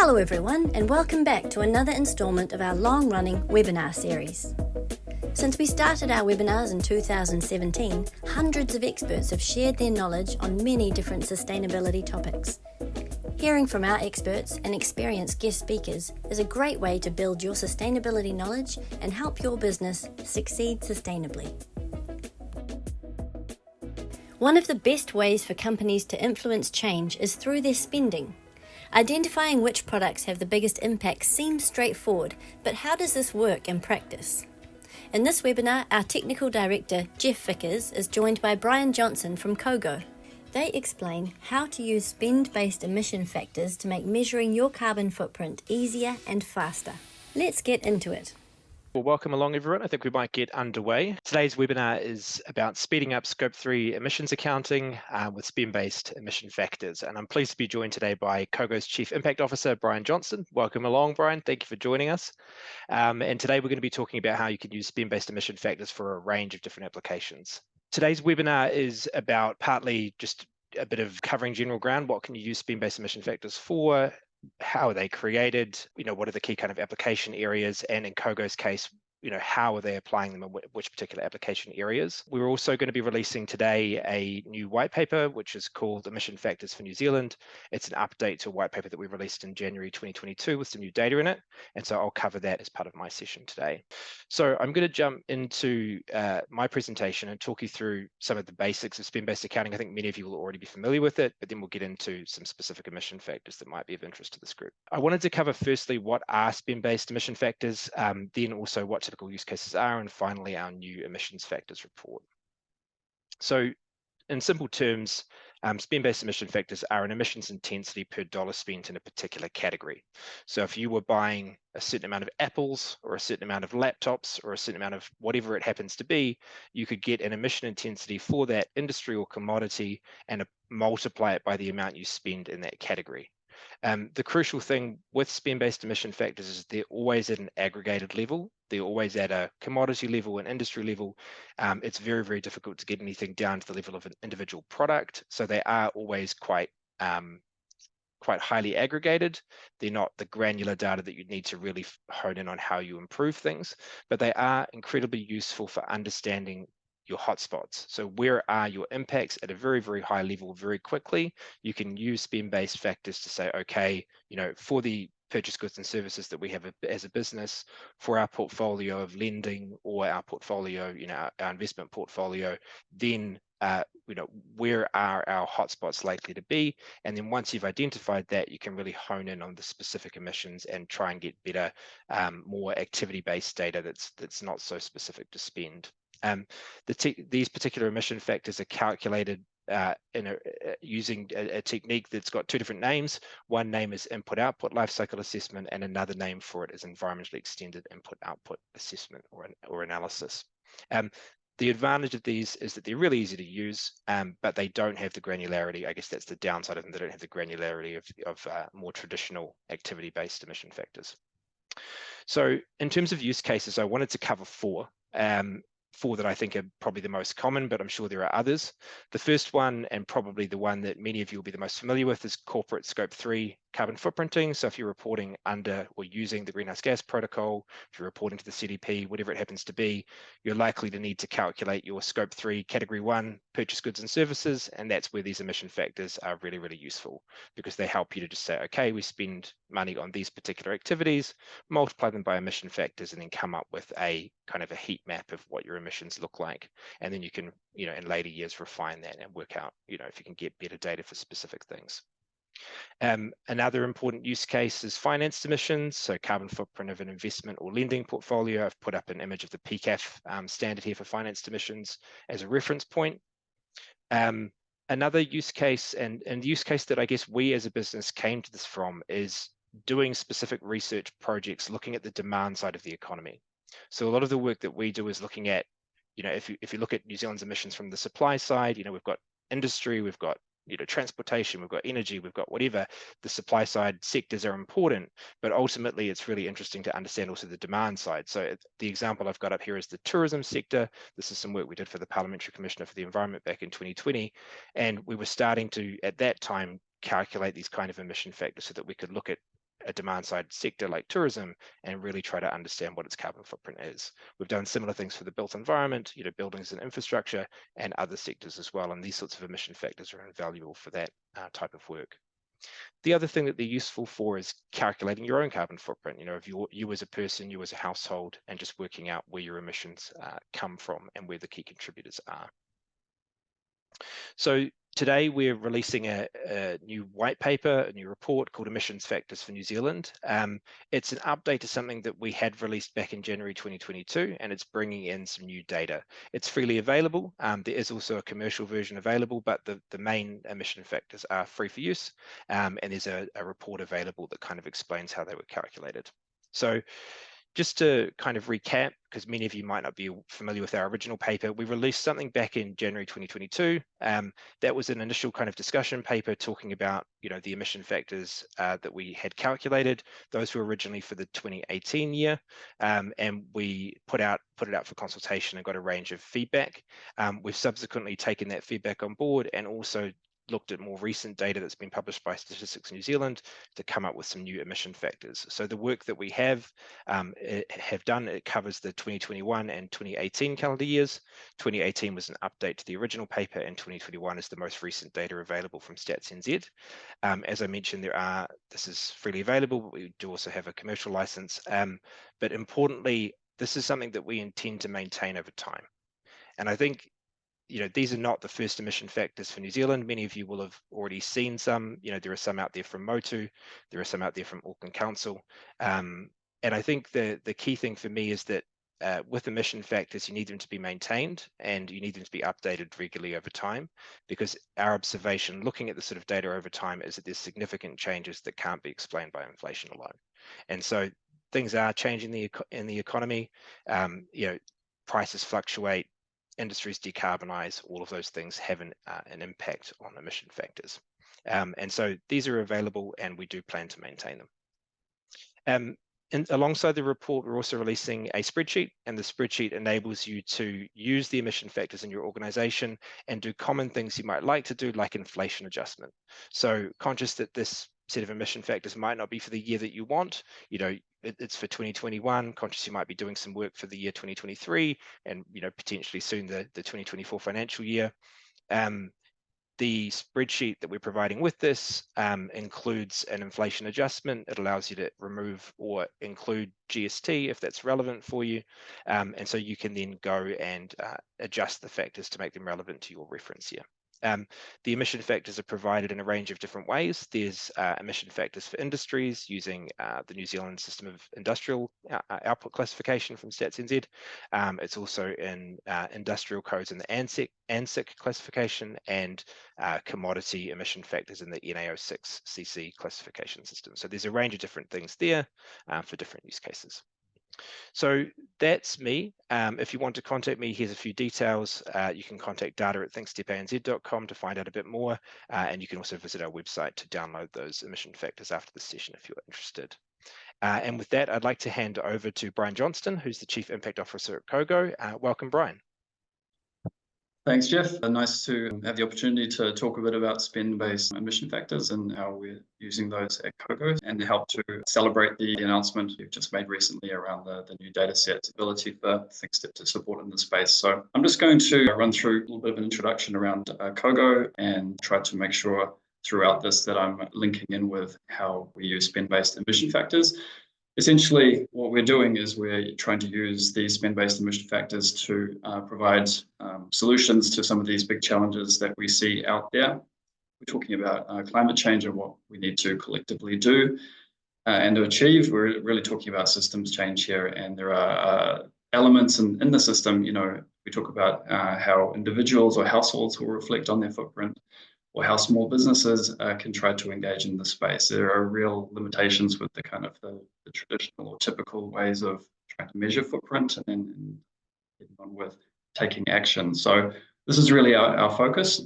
Hello everyone, and welcome back to another instalment of our long-running webinar series. Since we started our webinars in 2017, hundreds of experts have shared their knowledge on many different sustainability topics. Hearing from our experts and experienced guest speakers is a great way to build your sustainability knowledge and help your business succeed sustainably. One of the best ways for companies to influence change is through their spending. Identifying which products have the biggest impact seems straightforward, but how does this work in practice? In this webinar, our Technical Director, Jeff Vickers, is joined by Brian Johnston from Cogo. They explain how to use spend-based emission factors to make measuring your carbon footprint easier and faster. Let's get into it. Well, welcome along everyone. I think we might get underway. Today's webinar is about speeding up Scope 3 emissions accounting with spend-based emission factors. And I'm pleased to be joined today by Cogo's Chief Impact Officer, Brian Johnston. Welcome along, Brian. Thank you for joining us. And today we're going to be talking about how you can use spend-based emission factors for a range of different applications. Today's webinar is about partly just a bit of covering general ground. What can you use spend-based emission factors for? How are they created? What are the key kind of application areas? And in Cogo's case, how are they applying them in which particular application areas? We're also going to be releasing today a new white paper, which is called Emission Factors for New Zealand. It's an update to a white paper that we released in January 2022 with some new data in it. And so I'll cover that as part of my session today. So I'm going to jump into my presentation and talk you through some of the basics of spend-based accounting. I think many of you will already be familiar with it, but then we'll get into some specific emission factors that might be of interest to this group. I wanted to cover firstly what are spend-based emission factors, then also what typical use cases are, and finally our new emissions factors report. So in simple terms, spend-based emission factors are an emissions intensity per dollar spent in a particular category. So if you were buying a certain amount of apples or a certain amount of laptops or a certain amount of whatever it happens to be, you could get an emission intensity for that industry or commodity and multiply it by the amount you spend in that category. The crucial thing with spend-based emission factors is they're always at an aggregated level. They're always at a commodity level and industry level. It's very, very difficult to get anything down to the level of an individual product. So they are always quite highly aggregated. They're not the granular data that you need to really hone in on how you improve things, but they are incredibly useful for understanding your hotspots. So where are your impacts at a very, very high level very quickly? You can use spend-based factors to say, okay, for the purchase goods and services that we have as a business, for our portfolio of lending or our portfolio, our investment portfolio, then where are our hotspots likely to be? And then once you've identified that, you can really hone in on the specific emissions and try and get better, more activity-based data that's not so specific to spend. These particular emission factors are calculated using a technique that's got two different names. One name is input-output lifecycle assessment, and another name for it is environmentally extended input-output assessment or analysis. The advantage of these is that they're really easy to use, but they don't have the granularity. I guess that's the downside of them. They don't have the granularity of more traditional activity-based emission factors. So in terms of use cases, I wanted to cover four that I think are probably the most common, but I'm sure there are others. The first one, and probably the one that many of you will be the most familiar with, is corporate Scope 3 carbon footprinting. So if you're reporting under or using the Greenhouse Gas Protocol, if you're reporting to the CDP, whatever it happens to be, you're likely to need to calculate your Scope 3 Category 1 purchase goods and services, and that's where these emission factors are really, really useful, because they help you to just say, okay, we spend money on these particular activities, multiply them by emission factors, and then come up with a kind of a heat map of what your emissions look like. And then you can, in later years, refine that and work out, if you can get better data for specific things. Another important use case is financed emissions, so carbon footprint of an investment or lending portfolio. I've put up an image of the PCAF standard here for financed emissions as a reference point. Another use case, and the use case that I guess we as a business came to this from, is doing specific research projects looking at the demand side of the economy. So a lot of the work that we do is looking at, if you look at New Zealand's emissions from the supply side, we've got industry, we've got transportation, we've got energy, we've got whatever. The supply side sectors are important, but ultimately it's really interesting to understand also the demand side. So the example I've got up here is the tourism sector. This is some work we did for the Parliamentary Commissioner for the Environment back in 2020. And we were starting to, at that time, calculate these kind of emission factors so that we could look at a demand side sector like tourism and really try to understand what its carbon footprint is. We've done similar things for the built environment, buildings and infrastructure, and other sectors as well. And these sorts of emission factors are invaluable for that type of work. The other thing that they're useful for is calculating your own carbon footprint. If you as a person, you as a household, and just working out where your emissions come from and where the key contributors are. So today we're releasing a new white paper, a new report called Emissions Factors for New Zealand. It's an update to something that we had released back in January 2022, and it's bringing in some new data. It's freely available. There is also a commercial version available, but the main emission factors are free for use, and there's a report available that kind of explains how they were calculated. So just to kind of recap, because many of you might not be familiar with our original paper, we released something back in January 2022. That was an initial kind of discussion paper talking about, the emission factors that we had calculated. Those were originally for the 2018 year, and we put it out for consultation and got a range of feedback. We've subsequently taken that feedback on board and also looked at more recent data that's been published by Statistics New Zealand to come up with some new emission factors. So the work that we have done, it covers the 2021 and 2018 calendar years. 2018 was an update to the original paper, and 2021 is the most recent data available from Stats-NZ. As I mentioned, this is freely available, but we do also have a commercial license. But importantly, this is something that we intend to maintain over time. And I think these are not the first emission factors for New Zealand. Many of you will have already seen some. There are some out there from Motu, there are some out there from Auckland Council. And I think the key thing for me is that with emission factors, you need them to be maintained and you need them to be updated regularly over time, because our observation looking at the sort of data over time is that there's significant changes that can't be explained by inflation alone. And so things are changing in the economy. Prices fluctuate, industries decarbonize, all of those things have an impact on emission factors. And so these are available and we do plan to maintain them. And alongside the report, we're also releasing a spreadsheet, and the spreadsheet enables you to use the emission factors in your organization and do common things you might like to do, like inflation adjustment. So conscious that this set of emission factors might not be for the year that you want, it's for 2021, conscious you might be doing some work for the year 2023 and potentially soon the 2024 financial year. The spreadsheet that we're providing with this includes an inflation adjustment. It allows you to remove or include GST if that's relevant for you. And so you can then go and adjust the factors to make them relevant to your reference year. The emission factors are provided in a range of different ways. There's emission factors for industries using the New Zealand System of Industrial Output Classification from Stats-NZ. It's also in industrial codes in the ANZSIC classification, and commodity emission factors in the NA06CC classification system. So there's a range of different things there for different use cases. So that's me. If you want to contact me, here's a few details. You can contact data@thinkstep-anz.com to find out a bit more. And you can also visit our website to download those emission factors after the session if you're interested. And with that, I'd like to hand over to Brian Johnston, who's the Chief Impact Officer at Cogo. Welcome, Brian. Thanks, Jeff. Nice to have the opportunity to talk a bit about spend-based emission factors and how we're using those at Cogo, and to help to celebrate the announcement you've just made recently around the new data set ability for thinkstep to support in the space. So I'm just going to run through a little bit of an introduction around Cogo and try to make sure throughout this that I'm linking in with how we use spend-based emission factors. Essentially, what we're doing is we're trying to use these spend-based emission factors to provide solutions to some of these big challenges that we see out there. We're talking about climate change and what we need to collectively do and to achieve. We're really talking about systems change here, and there are elements in the system. We talk about how individuals or households will reflect on their footprint, or how small businesses can try to engage in the space. There are real limitations with the kind of the traditional or typical ways of trying to measure footprint and then getting on with taking action. So this is really our focus.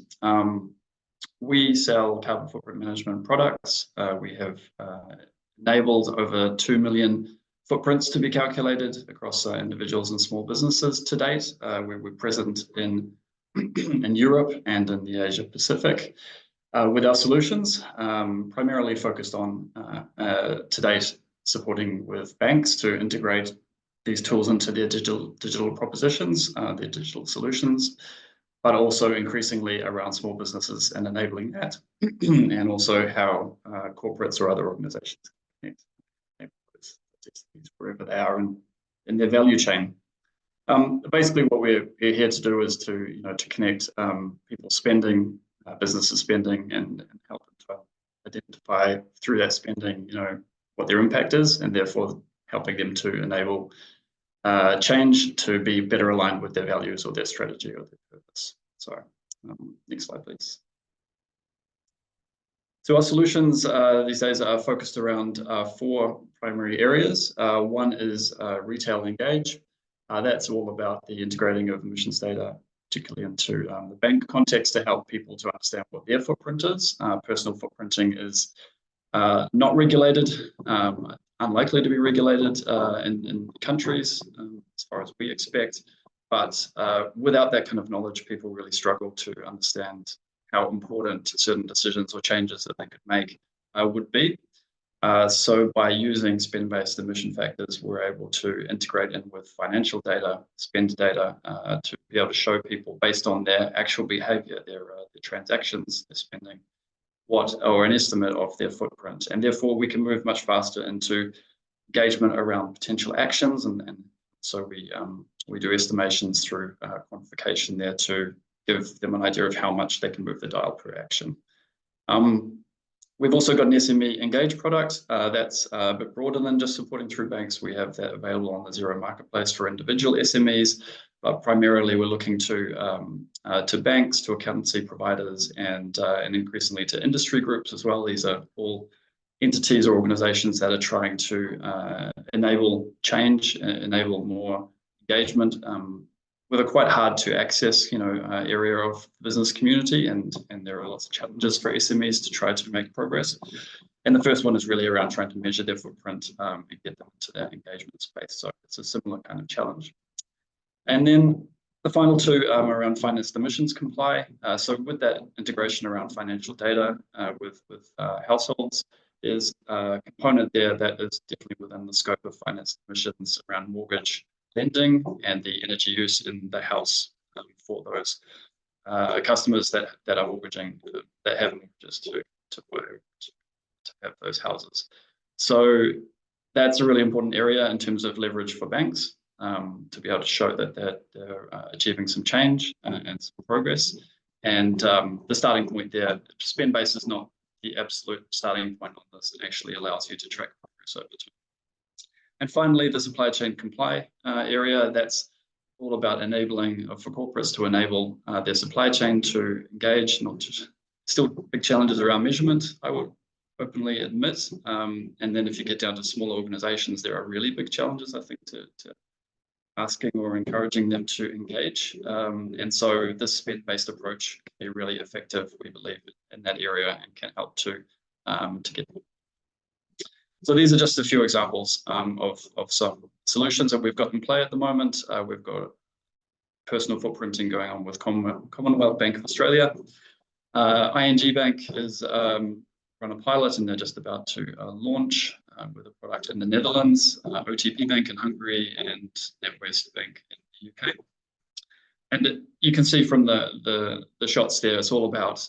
We sell carbon footprint management products. We have enabled over 2 million footprints to be calculated across individuals and small businesses to date. We're present in Europe and in the Asia Pacific. With our solutions, primarily focused on, to date, supporting with banks to integrate these tools into their digital propositions, their digital solutions, but also increasingly around small businesses and enabling that, and also how corporates or other organizations connect wherever they are in their value chain. Basically, what we're here to do is to connect people spending, businesses spending, and help them to identify through that spending, what their impact is, and therefore helping them to enable change to be better aligned with their values or their strategy or their purpose. So, next slide, please. So our solutions these days are focused around 4 primary areas. One is retail engage. That's all about the integrating of emissions data, particularly into the bank context, to help people to understand what their footprint is. Personal footprinting is not regulated, unlikely to be regulated in countries, as far as we expect. But without that kind of knowledge, people really struggle to understand how important certain decisions or changes that they could make would be. So by using spend-based emission factors, we're able to integrate in with financial data, spend data, to be able to show people based on their actual behavior, their transactions, their spending, or an estimate of their footprint. And therefore, we can move much faster into engagement around potential actions. And so we do estimations through quantification there to give them an idea of how much they can move the dial per action. We've also got an SME Engage product that's a bit broader than just supporting through banks. We have that available on the Xero marketplace for individual SMEs, but primarily we're looking to banks, to accountancy providers, and increasingly to industry groups as well. These are all entities or organizations that are trying to enable change, enable more engagement, with a quite hard to access, area of the business community, and there are lots of challenges for SMEs to try to make progress. And the first one is really around trying to measure their footprint and get them into that engagement space. So it's a similar kind of challenge. And then the final 2 around financed emissions comply. So with that integration around financial data with households, there's a component there that is definitely within the scope of financed emissions around mortgage lending and the energy use in the house for those customers that are mortgaging, that have mortgages to have those houses. So that's a really important area in terms of leverage for banks, to be able to show that they're achieving some change and some progress. And the starting point there, spend-based is not the absolute starting point on this. It actually allows you to track progress over time. And finally, the supply chain comply area, that's all about enabling for corporates to enable their supply chain to engage, not just still big challenges around measurement, I would openly admit. And then if you get down to smaller organizations, there are really big challenges, I think, to asking or encouraging them to engage. And so this spend-based approach can be really effective, we believe, in that area, and can help to get them. So these are just a few examples of some solutions that we've got in play at the moment. We've got personal footprinting going on with Commonwealth Bank of Australia. ING Bank is run a pilot, and they're just about to launch with a product in the Netherlands, OTP Bank in Hungary, and NatWest Bank in the UK. And you can see from the shots there, it's all about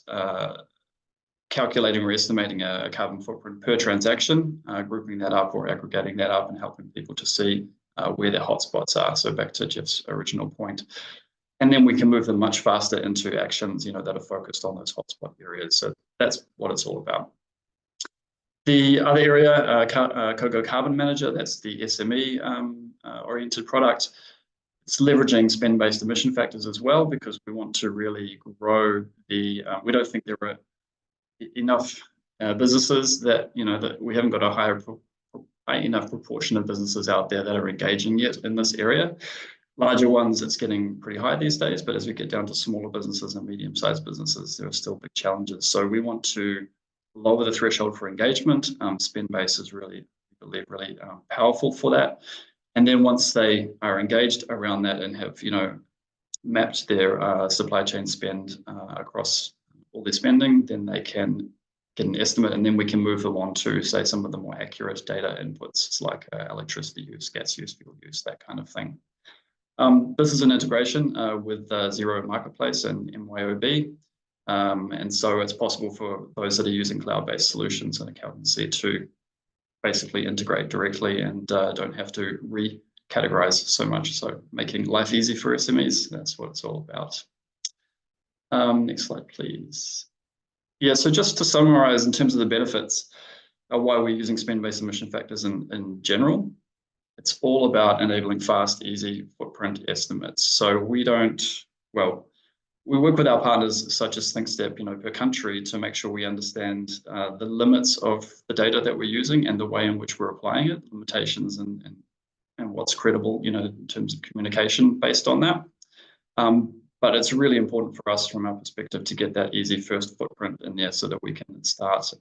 calculating or estimating a carbon footprint per transaction, grouping that up or aggregating that up, and helping people to see where their hotspots are. So back to Jeff's original point. And then we can move them much faster into actions, that are focused on those hotspot areas. So that's what it's all about. The other area, Cogo Carbon Manager, that's the SME oriented product. It's leveraging spend-based emission factors as well, because we want to really grow we don't think there are enough businesses that we haven't got a high enough proportion of businesses out there that are engaging yet in this area. Larger ones, it's getting pretty high these days, but as we get down to smaller businesses and medium-sized businesses, there are still big challenges. So we want to lower the threshold for engagement. Spend-based is really, we believe, really powerful for that. And then once they are engaged around that and have mapped their supply chain spend across all their spending, then they can get an estimate, and then we can move them on to, say, some of the more accurate data inputs like electricity use, gas use, fuel use, that kind of thing. This is an integration with Xero Marketplace and MYOB. And so it's possible for those that are using cloud-based solutions and accountancy to basically integrate directly and don't have to recategorize so much. So making life easy for SMEs, that's what it's all about. Next slide, please. Yeah, so just to summarize in terms of the benefits of why we're using spend-based emission factors in general, it's all about enabling fast, easy footprint estimates. So we work with our partners such as ThinkStep, per country to make sure we understand the limits of the data that we're using and the way in which we're applying it, limitations and what's credible, in terms of communication based on that. But it's really important for us from our perspective to get that easy first footprint in there so that we can start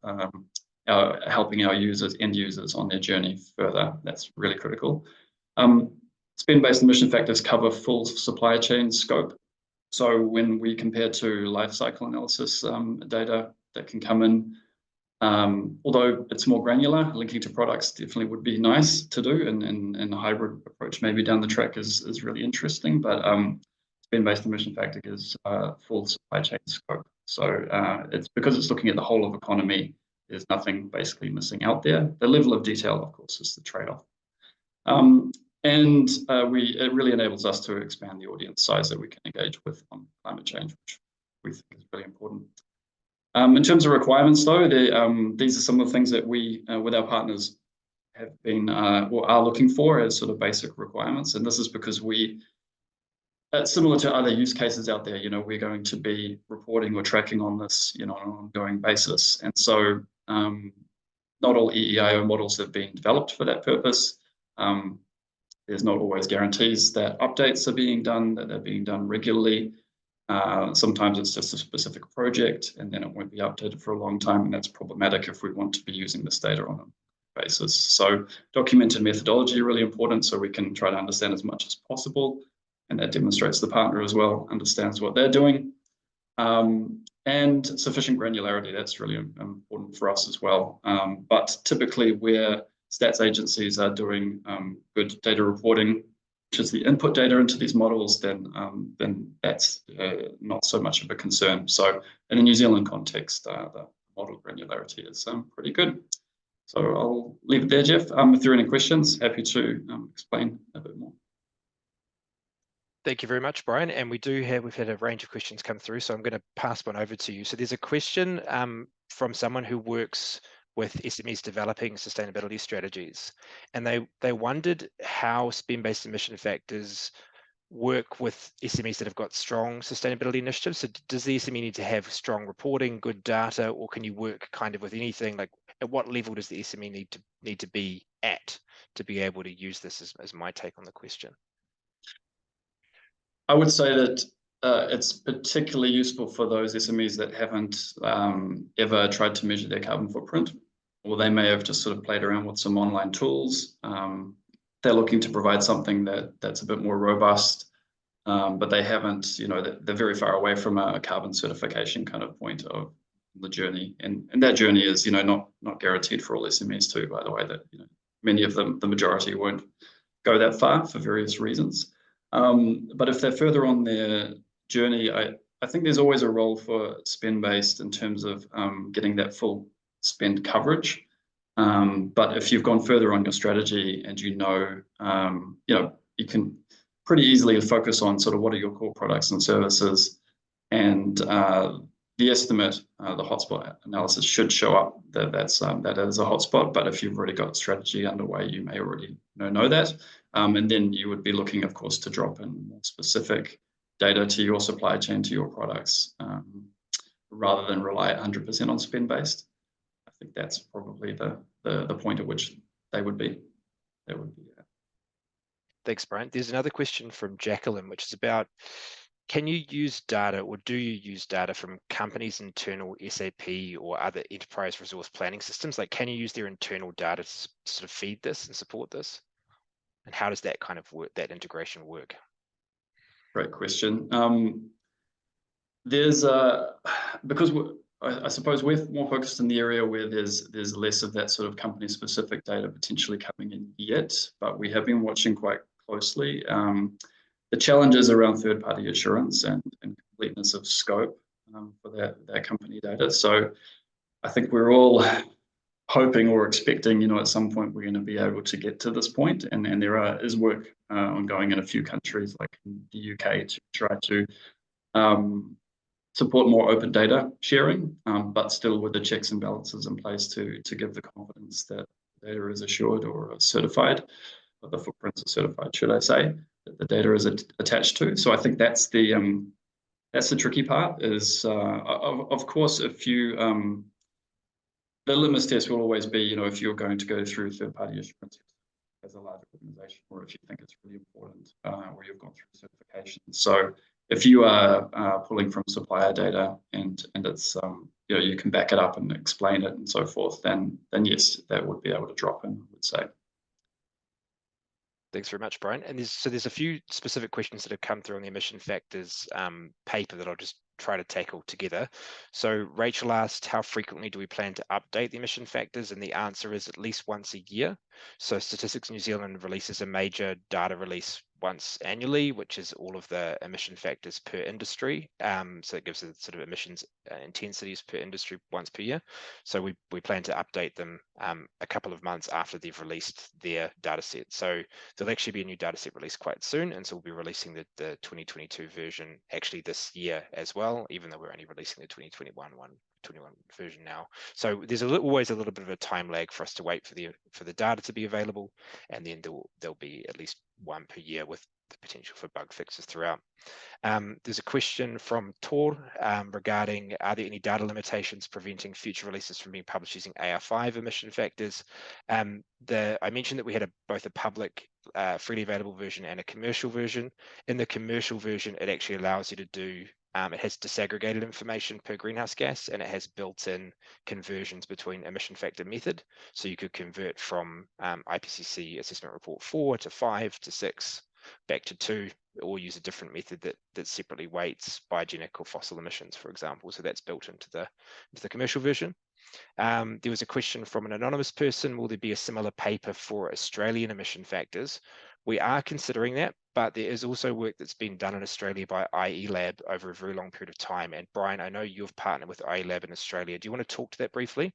helping our end users on their journey further. That's really critical. Spend-based emission factors cover full supply chain scope. So when we compare to life cycle analysis data that can come in, although it's more granular, linking to products definitely would be nice to do, and a hybrid approach maybe down the track is really interesting, but spend-based emission factor is full supply chain scope. So it's because it's looking at the whole of economy, there's nothing basically missing out there. The level of detail, of course, is the trade-off. It really enables us to expand the audience size that we can engage with on climate change, which we think is really important. In terms of requirements, though, these are some of the things that we, with our partners, have been or are looking for as sort of basic requirements. And this is because similar to other use cases out there, we're going to be reporting or tracking on this, on an ongoing basis. And so not all EEIO models have been developed for that purpose. There's not always guarantees that updates are being done, that they're being done regularly. Sometimes it's just a specific project and then it won't be updated for a long time. And that's problematic if we want to be using this data on a basis. So documented methodology is really important so we can try to understand as much as possible. And that demonstrates the partner as well understands what they're doing. And sufficient granularity, that's really important for us as well. But typically where stats agencies are doing good data reporting, which is the input data into these models, then that's not so much of a concern. So in a New Zealand context, the model granularity is pretty good. So I'll leave it there, Jeff. If there are any questions, happy to explain a bit more. Thank you very much, Brian. And we've had a range of questions come through, so I'm going to pass one over to you. So there's a question from someone who works with SMEs developing sustainability strategies, and they wondered how spend-based emission factors work with SMEs that have got strong sustainability initiatives. So does the SME need to have strong reporting, good data, or can you work kind of with anything? Like at what level does the SME need to be at to be able to use this, as my take on the question? I would say that it's particularly useful for those SMEs that haven't ever tried to measure their carbon footprint, or they may have just sort of played around with some online tools. They're looking to provide something that's a bit more robust, but they haven't, they're very far away from a carbon certification kind of point of the journey. And that journey is, not guaranteed for all SMEs too, by the way, that, many of them, the majority won't go that far for various reasons. But if they're further on their journey, I think there's always a role for spend-based in terms of getting that full spend coverage. But if you've gone further on your strategy and you can pretty easily focus on sort of what are your core products and services, and the estimate, the hotspot analysis should show up that that is a hotspot. But if you've already got strategy underway, you may already know that. And then you would be looking, of course, to drop in more specific data to your supply chain, to your products, rather than rely 100% on spend-based. I think that's probably the point at which they would be. Thanks, Brian. There's another question from Jacqueline, which is about, can you use data, or do you use data from companies' internal SAP or other enterprise resource planning systems? Like, can you use their internal data to sort of feed this and support this? And how does that kind of work, that integration work? Great question. There's because I suppose we're more focused in the area where there's less of that sort of company specific data potentially coming in yet, but we have been watching quite closely the challenges around third party assurance and completeness of scope for that company data. So I think we're all hoping or expecting, at some point we're going to be able to get to this point, and there is work ongoing in a few countries like in the UK to try to support more open data sharing, but still with the checks and balances in place to give the confidence that data is assured or certified, or the footprints are certified, should I say, that the data is attached to. So I think that's the tricky part. Is of course, if you the litmus test will always be, if you're going to go through third party assurance as a large organization, or if you think it's really important, or you've gone through certification. So if you are pulling from supplier data and it's you can back it up and explain it and so forth, then yes, that would be able to drop in, I would say. Thanks very much, Brian. And there's a few specific questions that have come through on the emission factors paper that I'll just try to tackle together. So Rachel asked, how frequently do we plan to update the emission factors? And the answer is at least once a year. So Statistics New Zealand releases a major data release once annually, which is all of the emission factors per industry. So it gives the sort of emissions intensities per industry once per year. So we plan to update them a couple of months after they've released their data set. So there'll actually be a new data set released quite soon, and so we'll be releasing the 2022 version actually this year as well, even though we're only releasing the 2021 version now. So there's always a little bit of a time lag for us to wait for the data to be available, and then there'll be at least one per year with the potential for bug fixes throughout. There's a question from Tor regarding, are there any data limitations preventing future releases from being published using AR5 emission factors? I mentioned that we had both a public freely available version and a commercial version. In the commercial version, it actually allows you to do it has disaggregated information per greenhouse gas, and it has built-in conversions between emission factor method. So you could convert from IPCC assessment report 4 to 5 to 6 back to 2, or use a different method that separately weights biogenic or fossil emissions, for example. So that's built into the commercial version. There was a question from an anonymous person, will there be a similar paper for Australian emission factors? We are considering that, but there is also work that's been done in Australia by IE Lab over a very long period of time. And Brian, I know you've partnered with IE Lab in Australia. Do you want to talk to that briefly?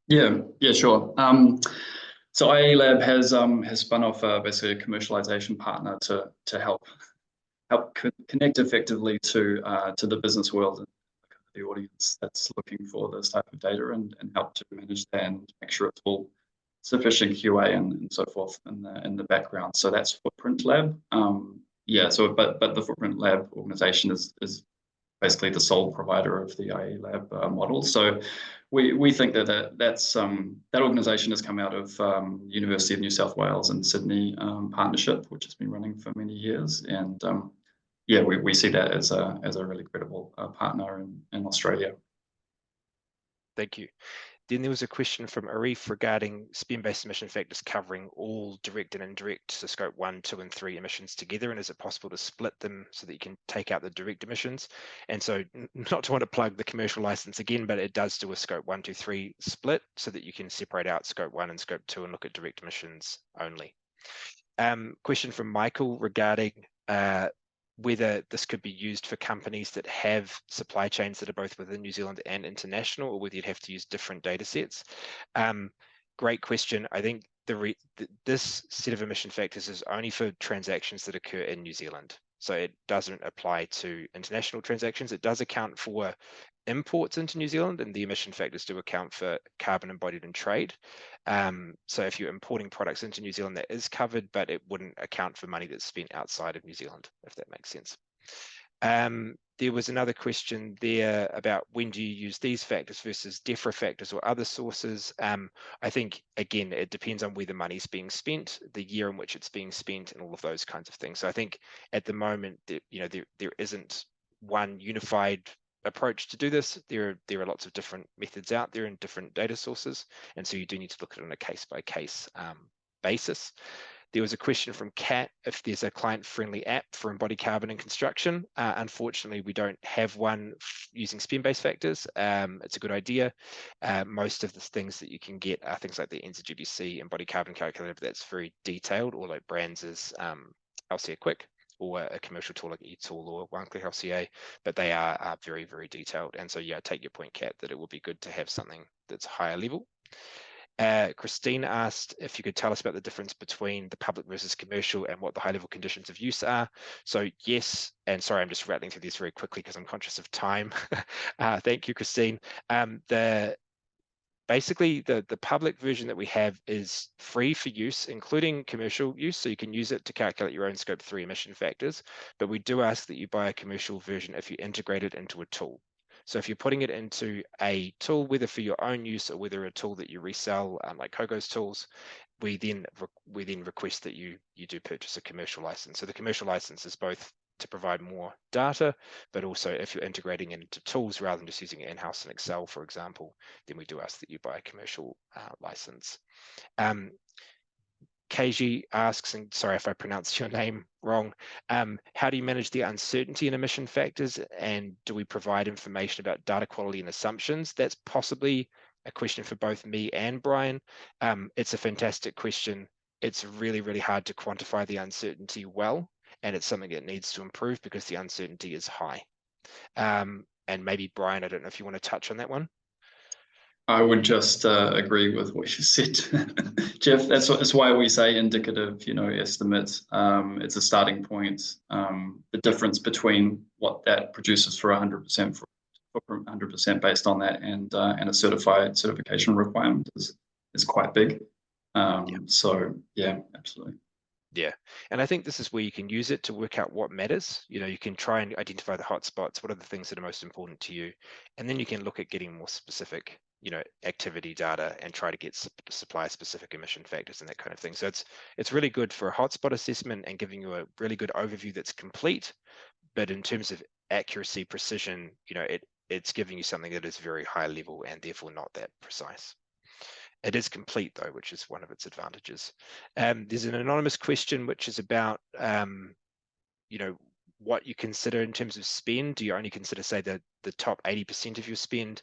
Yeah, sure. So IE Lab has spun off basically a commercialization partner to help connect effectively to the business world and the audience that's looking for this type of data, and help to manage that and make sure it's all sufficient QA and so forth in the background. So that's Footprint Lab. So but the Footprint Lab organization is basically the sole provider of the IE Lab model. So we think that organization has come out of University of New South Wales and Sydney partnership, which has been running for many years, and we see that as a really credible partner in Australia. Thank you. Then there was a question from Arif regarding spend-based emission factors covering all direct and indirect, so scope 1, 2, and 3 emissions together, and is it possible to split them so that you can take out the direct emissions? And so, not to want to plug the commercial license again, but it does do a scope 1, 2, 3 split so that you can separate out scope 1 and scope 2 and look at direct emissions only. Question from Michael regarding whether this could be used for companies that have supply chains that are both within New Zealand and international, or whether you'd have to use different data sets. Great question. I think this set of emission factors is only for transactions that occur in New Zealand. So it doesn't apply to international transactions. It does account for imports into New Zealand, and the emission factors do account for carbon embodied in trade. So if you're importing products into New Zealand, that is covered, but it wouldn't account for money that's spent outside of New Zealand, if that makes sense. There was another question there about when do you use these factors versus DEFRA factors or other sources. I think, again, it depends on where the money's being spent, the year in which it's being spent, and all of those kinds of things. So I think at the moment, there isn't one unified approach to do this. There are lots of different methods out there and different data sources, and so you do need to look at it on a case-by-case basis. There was a question from Kat if there's a client-friendly app for embodied carbon in construction. Unfortunately, we don't have one using spend-based factors. It's a good idea. Most of the things that you can get are things like the NZGBC embodied carbon calculator, but that's very detailed, or like Brands' LCA Quick, or a commercial tool like eTool or one-click LCA, but they are very, very detailed. And so, yeah, I take your point, Kat, that it would be good to have something that's higher level. Christine asked if you could tell us about the difference between the public versus commercial and what the high-level conditions of use are. So yes, and sorry, I'm just rattling through these very quickly because I'm conscious of time. Thank you, Christine. Basically, the public version that we have is free for use, including commercial use, so you can use it to calculate your own Scope 3 emission factors, but we do ask that you buy a commercial version if you integrate it into a tool. So if you're putting it into a tool, whether for your own use or whether a tool that you resell, like Cogo's tools, we then request that you do purchase a commercial license. So the commercial license is both to provide more data, but also if you're integrating into tools rather than just using it in-house in Excel, for example, then we do ask that you buy a commercial license. Keiji asks, and sorry if I pronounced your name wrong, how do you manage the uncertainty in emission factors, and do we provide information about data quality and assumptions? That's possibly a question for both me and Brian. It's a fantastic question. It's really, really hard to quantify the uncertainty well, and it's something that needs to improve because the uncertainty is high. And maybe Brian, I don't know if you want to touch on that one. I would just agree with what you said, Jeff. That's why we say indicative, estimates. It's a starting point. The difference between what that produces for 100% for 100% based on that and a certification requirement is quite big. So yeah, absolutely. Yeah, and I think this is where you can use it to work out what matters. You can try and identify the hotspots, what are the things that are most important to you, and then you can look at getting more specific, activity data and try to get supply specific emission factors and that kind of thing. So it's really good for a hotspot assessment and giving you a really good overview that's complete, but in terms of accuracy, precision, it's giving you something that is very high level and therefore not that precise. It is complete though, which is one of its advantages. There's an anonymous question which is about, what you consider in terms of spend. Do you only consider, say, the top 80% of your spend?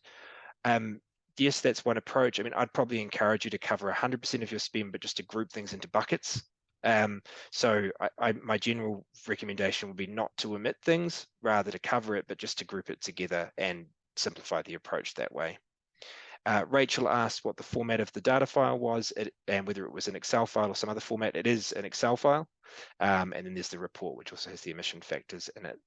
Yes, that's one approach. I mean, I'd probably encourage you to cover 100% of your spend, but just to group things into buckets. So my general recommendation would be not to omit things, rather to cover it, but just to group it together and simplify the approach that way. Rachel asked what the format of the data file was and whether it was an Excel file or some other format. It is an Excel file. And then there's the report, which also has the emission factors in it.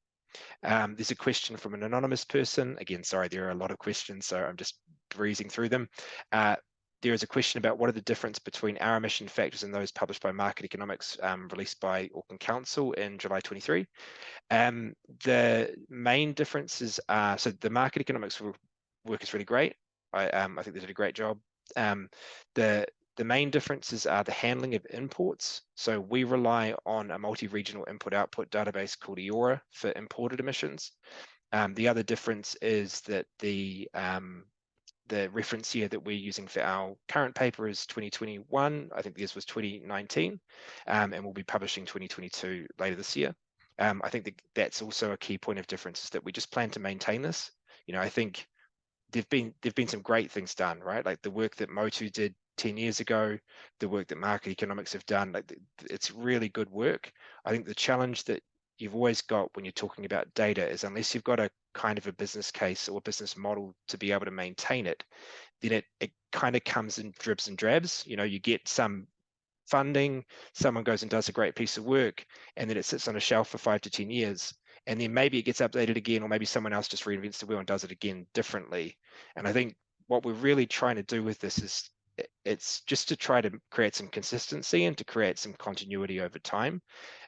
There's a question from an anonymous person. Again, sorry, there are a lot of questions, so I'm just breezing through them. There is a question about what are the difference between our emission factors and those published by Market Economics, released by Auckland Council in July 23. The main differences are, so the Market Economics work is really great. I think they did a great job. The main differences are the handling of imports. So we rely on a multi-regional input-output database called EORA for imported emissions. The other difference is that the reference year that we're using for our current paper is 2021. I think this was 2019, and we'll be publishing 2022 later this year. I think that's also a key point of difference, is that we just plan to maintain this. I think there've been some great things done, right? Like the work that Motu did 10 years ago, the work that Market Economics have done, it's really good work. I think the challenge that you've always got when you're talking about data is, unless you've got a kind of a business case or business model to be able to maintain it, then it kind of comes in dribs and drabs. You get some funding, someone goes and does a great piece of work, and then it sits on a shelf for 5 to 10 years. And then maybe it gets updated again, or maybe someone else just reinvents the wheel and does it again differently. And I think what we're really trying to do with this is, it's just to try to create some consistency and to create some continuity over time.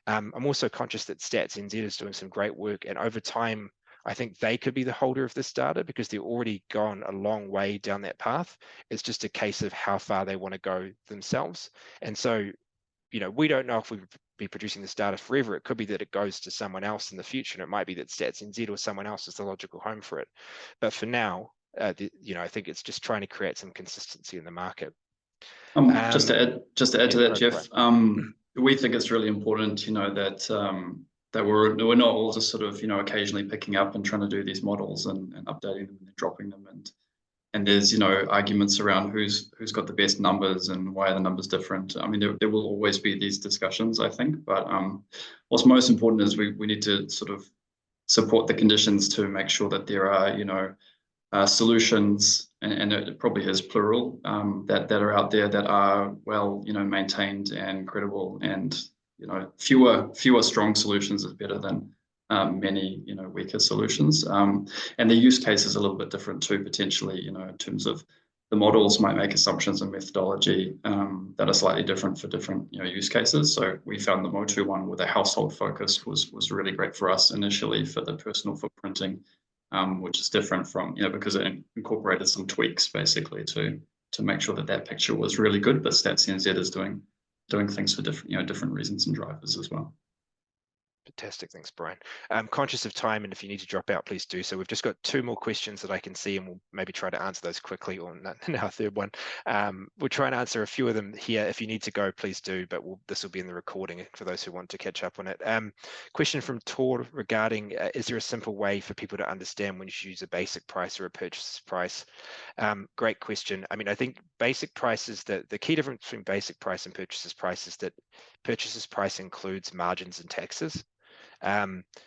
I'm also conscious that Stats.NZ is doing some great work, and over time, I think they could be the holder of this data because they've already gone a long way down that path. It's just a case of how far they want to go themselves. And so, we don't know if we be producing this data forever. It could be that it goes to someone else in the future, and it might be that Stats.NZ or someone else is the logical home for it. But for now, I think it's just trying to create some consistency in the market. Just to add to that, Jeff, we think it's really important, that we're not all just sort of, occasionally picking up and trying to do these models and updating them and dropping them. And there's, arguments around who's got the best numbers and why are the numbers different. I mean, there will always be these discussions, I think. But what's most important is we need to sort of support the conditions to make sure that there are, solutions, and it probably is plural, that are out there that are well, maintained and credible, and fewer strong solutions is better than many weaker solutions. And the use case is a little bit different too, potentially, in terms of the models might make assumptions and methodology that are slightly different for different use cases. So we found the Motu one with a household focus was really great for us initially for the personal footprinting, which is different from, because it incorporated some tweaks basically to make sure that picture was really good. But Stats-NZ is doing things for different reasons and drivers as well. Fantastic, thanks, Brian. I'm conscious of time, and if you need to drop out, please do so. We've just got 2 more questions that I can see, and we'll maybe try to answer those quickly, or in our third one. We'll try and answer a few of them here. If you need to go, please do, but this will be in the recording for those who want to catch up on it. Question from Tor regarding, is there a simple way for people to understand when you should use a basic price or a purchase price? Great question. I mean, I think basic price is the key difference between basic price and purchases price is that purchases price includes margins and taxes.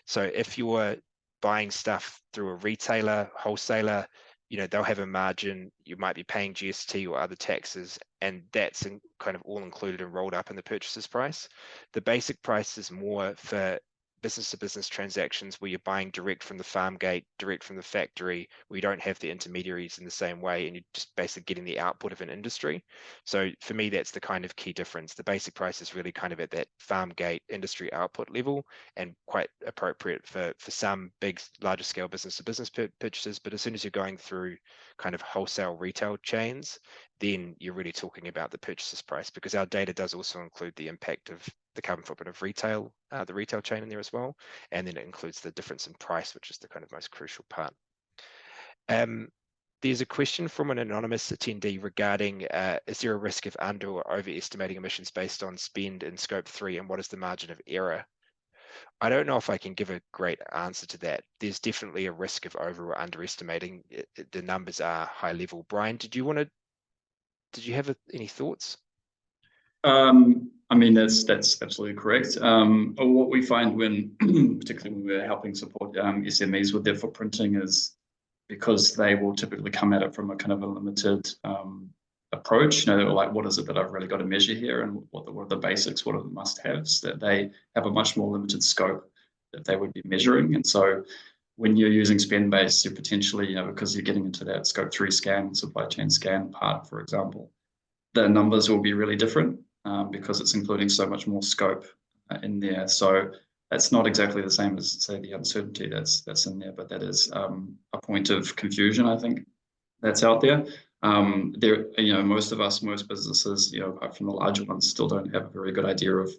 So if you're buying stuff through a retailer, wholesaler, they'll have a margin, you might be paying GST or other taxes, and that's kind of all included and rolled up in the purchases price. The basic price is more for business-to-business transactions where you're buying direct from the farm gate, direct from the factory, where you don't have the intermediaries in the same way, and you're just basically getting the output of an industry. So for me, that's the kind of key difference. The basic price is really kind of at that farm gate industry output level, and quite appropriate for some big, larger scale business-to-business purchases. But as soon as you're going through kind of wholesale retail chains, then you're really talking about the purchases price, because our data does also include the impact of the carbon footprint of retail, the retail chain in there as well. And then it includes the difference in price, which is the kind of most crucial part. There's a question from an anonymous attendee regarding, is there a risk of under or overestimating emissions based on spend in scope 3, and what is the margin of error? I don't know if I can give a great answer to that. There's definitely a risk of over or underestimating. The numbers are high level. Brian, did you have any thoughts? I mean, that's absolutely correct. What we find particularly when we're helping support SMEs with their footprinting, is because they will typically come at it from a kind of a limited approach. Like, what is it that I've really got to measure here, and what are the basics, what are the must-haves, that they have a much more limited scope that they would be measuring. And so when you're using spend-based, you're potentially, because you're getting into that scope 3 scan, supply chain scan part, for example, the numbers will be really different. Because it's including so much more scope in there. So that's not exactly the same as, say, the uncertainty that's in there, but that is a point of confusion, I think, that's out there. Most businesses, apart from the larger ones, still don't have a very good idea of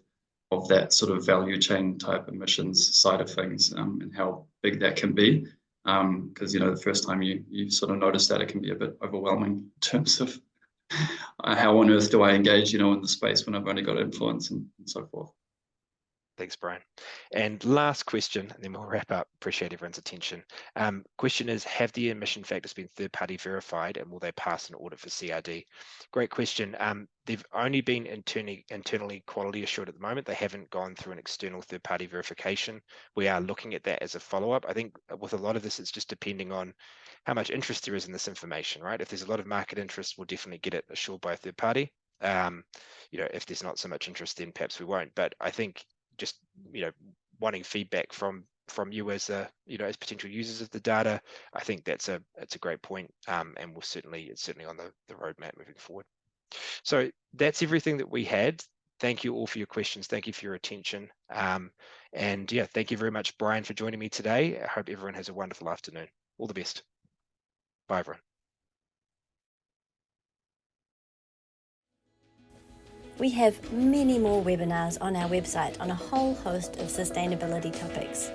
that sort of value chain type emissions side of things, and how big that can be. Because the first time you sort of notice that, it can be a bit overwhelming in terms of how on earth do I engage, in the space when I've only got influence and so forth. Thanks, Brian. And last question, and then we'll wrap up. Appreciate everyone's attention. Question is, have the emission factors been third-party verified, and will they pass an audit for CRD? Great question. They've only been internally quality assured at the moment. They haven't gone through an external third-party verification. We are looking at that as a follow-up. I think with a lot of this, it's just depending on how much interest there is in this information, right? If there's a lot of market interest, we'll definitely get it assured by a third party. If there's not so much interest, then perhaps we won't. But I think just wanting feedback from you as potential users of the data, I think that's a great point, and it's certainly on the roadmap moving forward. So that's everything that we had. Thank you all for your questions. Thank you for your attention. And yeah, thank you very much, Brian, for joining me today. I hope everyone has a wonderful afternoon. All the best. Bye, everyone. We have many more webinars on our website on a whole host of sustainability topics.